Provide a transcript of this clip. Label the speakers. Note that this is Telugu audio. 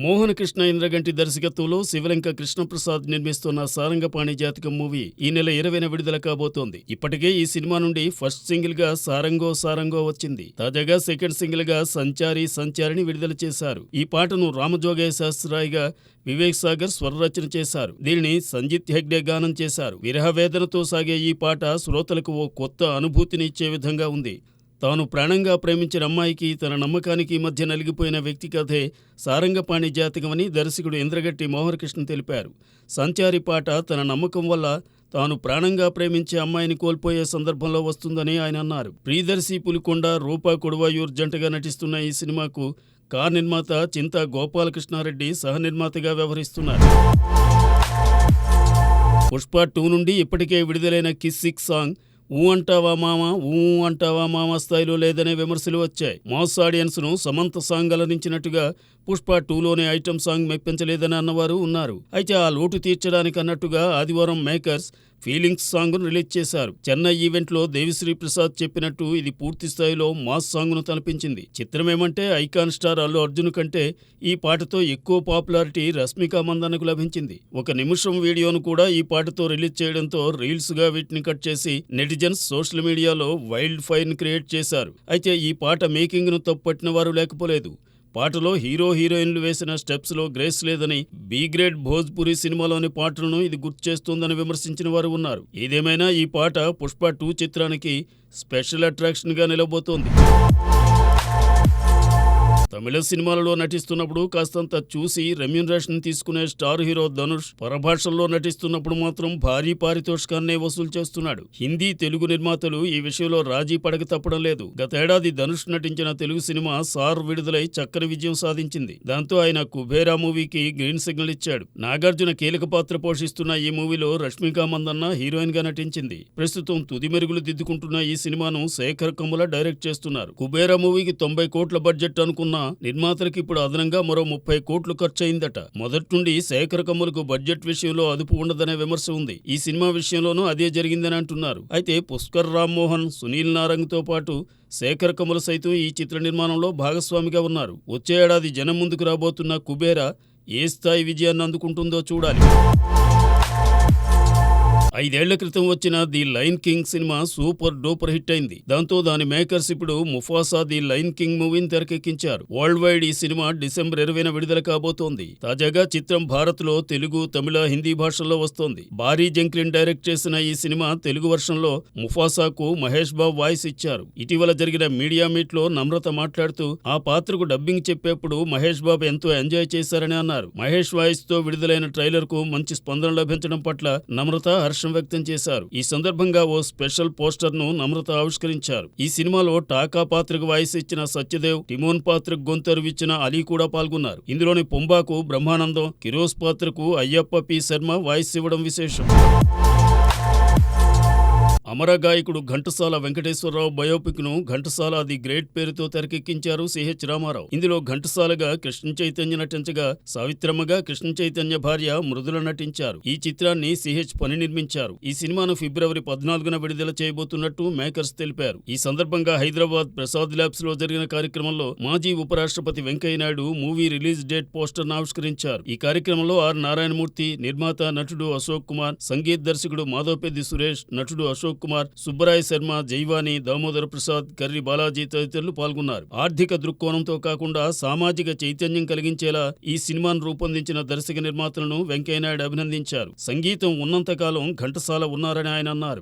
Speaker 1: మోహన కృష్ణ ఇంద్రగంటి దర్శకత్వంలో శివలంక కృష్ణప్రసాద్ నిర్మిస్తున్న సారంగపాణి జాతకం మూవీ ఈ నెల 20న విడుదల కాబోతోంది. ఇప్పటికే ఈ సినిమా నుండి ఫస్ట్ సింగిల్ గా సారంగో సారంగో వచ్చింది. తాజాగా సెకండ్ సింగిల్ గా సంచారి సంచారిని విడుదల చేశారు. ఈ పాటను రామజోగయ్య శాస్త్రిరాయ్గా వివేక్ సాగర్ స్వరరచన చేశారు. దీనిని సంజిత్ హెగ్డే గానం చేశారు. విరహ వేదనతో సాగే ఈ పాట శ్రోతలకు ఓ కొత్త అనుభూతిని ఇచ్చే విధంగా ఉంది. తాను ప్రాణంగా ప్రేమించిన అమ్మాయికి తన నమ్మకానికి మధ్య నలిగిపోయిన వ్యక్తి కథే సారంగపాణి జాతకమని దర్శకుడు ఇంద్రగంటి మోహనకృష్ణ తెలిపారు. సంచారి పాట తన నమ్మకం వల్ల తాను ప్రాణంగా ప్రేమించే అమ్మాయిని కోల్పోయే సందర్భంలో వస్తుందని ఆయన అన్నారు. ప్రియదర్శి పులికొండ, రూపా కొడువాయూర్ జంటగా నటిస్తున్న ఈ సినిమాకు కార్ నిర్మాత చింతా గోపాలకృష్ణారెడ్డి సహనిర్మాతగా వ్యవహరిస్తున్నారు. పుష్ప 2 నుండి ఇప్పటికే విడుదలైన కిస్సిక్ సాంగ్ ఊ అంటావా మామ ఊ అంటావా మామ స్థాయిలో లేదనే విమర్శలు వచ్చాయి. మాస్ ఆడియన్స్ ను సమంత సాంగ్ అలరించినట్టుగా పుష్ప 2లోని ఐటమ్ సాంగ్ మెప్పించలేదని అన్నవారు ఉన్నారు. అయితే ఆ లోటు తీర్చడానికి అన్నట్టుగా ఆదివారం మేకర్స్ ఫీలింగ్స్ సాంగ్ ను రిలీజ్ చేశారు. చెన్నై ఈవెంట్ లో దేవిశ్రీ ప్రసాద్ చెప్పినట్టు ఇది పూర్తి స్థాయిలో మాస్ సాంగ్ ను తలపించింది. చిత్రమేమంటే ఐకాన్ స్టార్ అల్లు అర్జున్ కంటే ఈ పాటతో ఎక్కువ పాపులారిటీ రష్మిక మందన్నకు లభించింది. 1 నిమిషం వీడియోను కూడా ఈ పాటతో రిలీజ్ చేయడంతో రీల్స్ గా వీటిని కట్ చేసి నెటిజన్స్ సోషల్ మీడియాలో వైల్డ్ ఫైర్ ని క్రియేట్ చేశారు. అయితే ఈ పాట మేకింగ్ ను తప్పుపట్టిన వారు లేకపోలేదు. పాటలో హీరో హీరోయిన్లు వేసిన స్టెప్స్ లో గ్రేస్ లేదని, బి గ్రేడ్ భోజ్పురి సినిమాలోని పాటలను ఇది గుర్తు చేస్తోందని విమర్శించిన వారు ఉన్నారు. ఏదేమైనా ఈ పాట పుష్ప 2 చిత్రానికి స్పెషల్ అట్రాక్షన్ గా నిలబోతోంది. తమిళ సినిమాలలో నటిస్తున్నప్పుడు కాస్తంత చూసి రెమ్యూనరేషన్ తీసుకునే స్టార్ హీరో ధనుష్ పరభాషల్లో నటిస్తున్నప్పుడు మాత్రం భారీ పారితోషికాన్నే వసూలు చేస్తున్నాడు. హిందీ, తెలుగు నిర్మాతలు ఈ విషయంలో రాజీ పడక తప్పడం లేదు. గతేడాది ధనుష్ నటించిన తెలుగు సినిమా సార్ విడుదలై చక్కని విజయం సాధించింది. దాంతో ఆయన కుబేరా మూవీకి గ్రీన్ సిగ్నల్ ఇచ్చాడు. నాగార్జున కీలక పాత్ర పోషిస్తున్న ఈ మూవీలో రష్మిక మందన్న హీరోయిన్ గా నటించింది. ప్రస్తుతం తుది మెరుగులు దిద్దుకుంటున్న ఈ సినిమాను శేఖర్ కమ్ముల డైరెక్ట్ చేస్తున్నారు. కుబేరా మూవీకి 90 కోట్ల బడ్జెట్ అనుకున్న నిర్మాతలకు ఇప్పుడు అదనంగా మరో 30 కోట్లు ఖర్చయిందట. మొదటి నుండి శేఖర్ కమ్ములకు బడ్జెట్ విషయంలో అదుపు ఉండదనే విమర్శ ఉంది. ఈ సినిమా విషయంలోనూ అదే జరిగిందని అంటున్నారు. అయితే పుష్కర్ రామ్మోహన్, సునీల్ నారంగ్ తో పాటు శేఖర్ కమ్ముల సైతం ఈ చిత్ర నిర్మాణంలో భాగస్వామిగా ఉన్నారు. వచ్చే ఏడాది జనం ముందుకు రాబోతున్న కుబేరా ఏ స్థాయి విజయాన్ని అందుకుంటుందో చూడాలి. 5 ఏళ్ల క్రితం వచ్చిన the lion king cinema super duper hit అయింది. దాంతో దాని మేకర్స్ ఇప్పుడు ముఫాసా ది లయన్ కింగ్ మూవీని తెరకెక్కించారు. వరల్డ్ వైడ్ ఈ సినిమా డిసెంబర్ 20న విడుదల కాబోతోంది. తాజాగా చిత్రం భారత్లో తెలుగు, తమిళ, హిందీ భాషల్లో వస్తోంది. భారీ జంక్లిన్ డైరెక్ట్ చేసిన ఈ సినిమా తెలుగు వర్షన్లో ముఫాసాకు మహేష్ బాబు వాయిస్ ఇచ్చారు. ఇటీవల జరిగిన మీడియా మీట్ లో నమ్రత మాట్లాడుతూ ఆ పాత్రకు డబ్బింగ్ చెప్పేప్పుడు మహేష్ బాబు ఎంతో ఎంజాయ్ చేశారని అన్నారు. మహేష్ వాయిస్ తో విడుదలైన ట్రైలర్ కు మంచి స్పందన లభించడం పట్ల నమ్రత హర్షం వ్యక్తం చేశారు. ఈ సందర్భంగా ఓ స్పెషల్ పోస్టర్ ను నమ్రత ఆవిష్కరించారు. ఈ సినిమాలో టాకా పాత్రకు వాయిస్ ఇచ్చిన సత్యదేవ్, టిమోన్ పాత్రకు గొంతెరువు ఇచ్చిన అలీ కూడా పాల్గొన్నారు. ఇందులోని పొంబాకు బ్రహ్మానందం, కిరోస్ పాత్రకు అయ్యప్ప పి శర్మ వాయిస్ ఇవ్వడం విశేషం. అమర గాయకుడు ఘంటసాల వెంకటేశ్వరరావు బయోపిక్ ను ఘంటసాల ది గ్రేట్ పేరుతో తెరకెక్కించారు సిహెచ్ రామారావు. ఇందులో ఘంటసాలగా కృష్ణ చైతన్య నటించగా, సావిత్రమ్మగా కృష్ణ చైతన్య భార్య మృదుల నటించారు. ఈ చిత్రాన్ని సిహెచ్ పని నిర్మించారు. ఈ సినిమాను ఫిబ్రవరి 14న విడుదల చేయబోతున్నట్టు మేకర్స్ తెలిపారు. ఈ సందర్భంగా హైదరాబాద్ ప్రసాద్ ల్యాబ్స్ లో జరిగిన కార్యక్రమంలో మాజీ ఉపరాష్ట్రపతి Venkaiah Naidu movie release date poster ను ఆవిష్కరించారు. ఈ కార్యక్రమంలో ఆర్ నారాయణమూర్తి, నిర్మాత నటుడు అశోక్ కుమార్, సంగీత దర్శకుడు మాధవపెద్ది సురేష్, నటుడు అశోక్ కుమార్, సుబ్బరాయ శర్మ, జైవాని, దామోదర ప్రసాద్, కర్రి బాలాజీ తదితరులు పాల్గొన్నారు. ఆర్థిక దృక్కోణంతో కాకుండా సామాజిక చైతన్యం కలిగించేలా ఈ సినిమాను రూపొందించిన దర్శక నిర్మాతలను వెంకయ్యనాయుడు అభినందించారు. సంగీతం ఉన్నంతకాలం ఘంటసాల ఉన్నారని ఆయన అన్నారు.